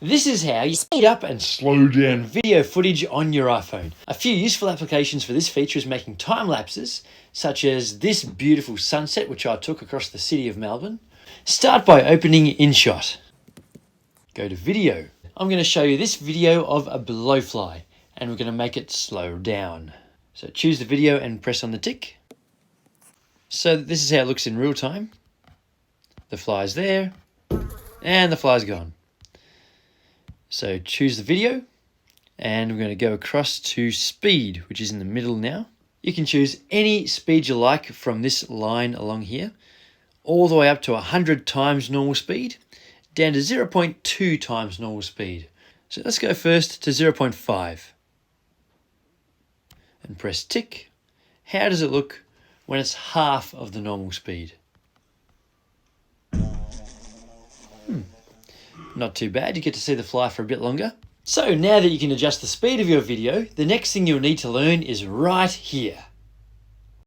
This is how you speed up and slow down video footage on your iPhone. A few useful applications for this feature is making time lapses, such as this beautiful sunset which I took across the city of Melbourne. Start by opening InShot. Go to video. I'm going to show you this video of a blowfly and we're going to make it slow down. So choose the video and press on the tick. So this is how it looks in real time. The fly's there and the fly's gone. So choose the video and we're going to go across to speed, which is in the middle now. You can choose any speed you like from this line along here, all the way up to 100 times normal speed, down to 0.2 times normal speed. So let's go first to 0.5 and press tick. How does it look when it's half of the normal speed? Not too bad, you get to see the fly for a bit longer. So now that you can adjust the speed of your video, the next thing you'll need to learn is right here.